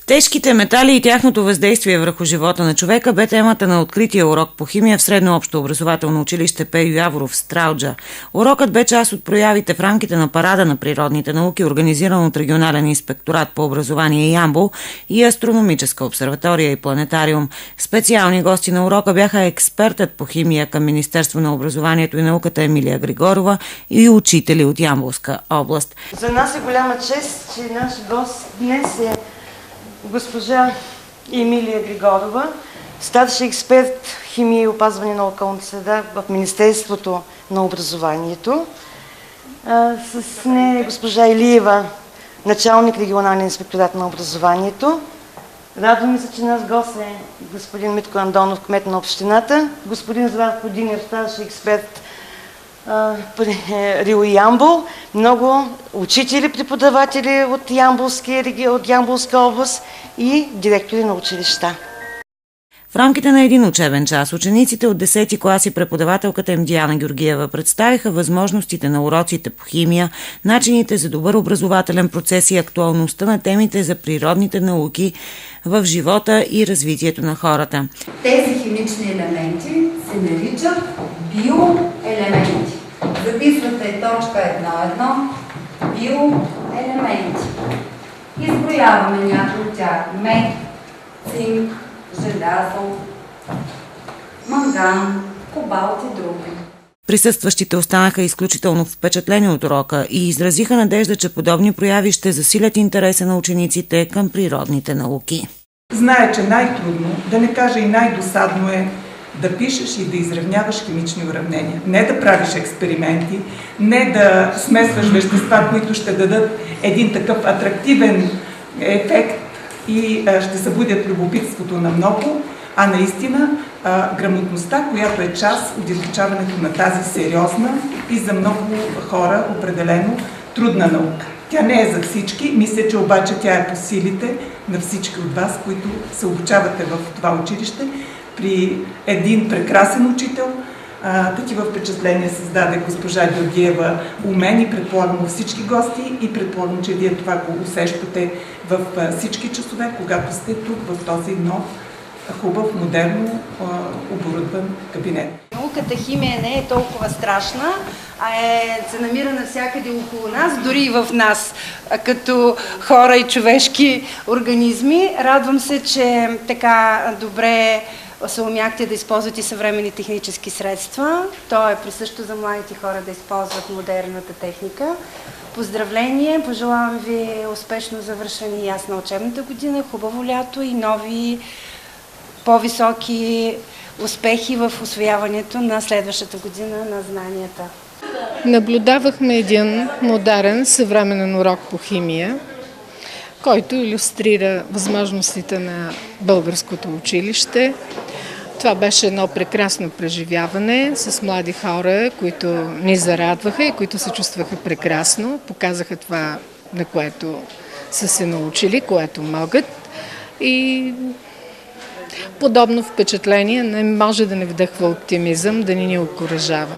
Тежките метали и тяхното въздействие върху живота на човека бе темата на открития урок по химия в Средно общо образователно училище Пейо Яворов в Стралджа. Урокът бе част от проявите в рамките на парада на природните науки, организиран от Регионален инспекторат по образование Ямбол и Астрономическа обсерватория и планетариум. Специални гости на урока бяха експертът по химия към Министерство на образованието и науката Емилия Григорова и учители от Ямболска област. За нас е голяма чест, че наш гост днес е госпожа Емилия Григорова, старши експерт химия и опазване на околната среда в Министерството на образованието. С нея госпожа Илиева, началник регионален инспекторат на образованието. Радваме се, че нас гост е господин Митко Андонов, кмет на общината, господин Здравко Динев, старши експерт при РИО Ямбол, много учители, преподаватели от Ямболска област и директори на училища. В рамките на един учебен час учениците от 10-ти клас и преподавателката им Диана Георгиева представиха възможностите на уроците по химия, начините за добър образователен процес и актуалността на темите за природните науки в живота и развитието на хората. Тези химични елементи се наричат биоелементи. Записвате точка 1.1 биоелементи. Изброяваме някои от тях: мед, цинк, желязо, манган, кобалт и други. Присъстващите останаха изключително впечатлени от урока и изразиха надежда, че подобни прояви ще засилят интереса на учениците към природните науки. Знае, че най-трудно, да не кажа и най-досадно е да пишеш и да изравняваш химични уравнения. Не да правиш експерименти, не да смесваш вещества, които ще дадат един такъв атрактивен ефект и ще събудят любопитството на много, а наистина грамотността, която е част от изучаването на тази сериозна и за много хора определено трудна наука. Тя не е за всички, мисля, че обаче тя е по силите на всички от вас, които се обучавате в това училище. При един прекрасен учител такива впечатления създаде госпожа Георгиева у мен и предполагам всички гости и предполагам, че вие това го усещате в всички часове, когато сте тук в този нов, хубав, модерно оборудван кабинет. Науката химия не е толкова страшна, а се намира навсякъде около нас, дори и в нас, като хора и човешки организми. Радвам се, че така добре се умяхте да използвате съвременни технически средства. То е присъщо за младите хора да използват модерната техника. Поздравление! Пожелавам ви успешно завършване и ясна учебната година, хубаво лято и нови по-високи успехи в усвояването на следващата година на знанията. Наблюдавахме един модерен съвременен урок по химия, който илюстрира възможностите на българското училище. Това беше едно прекрасно преживяване с млади хора, които ни зарадваха и които се чувстваха прекрасно, показаха това, на което са се научили, което могат. И подобно впечатление не може да не вдъхва оптимизъм, да ни окуражава.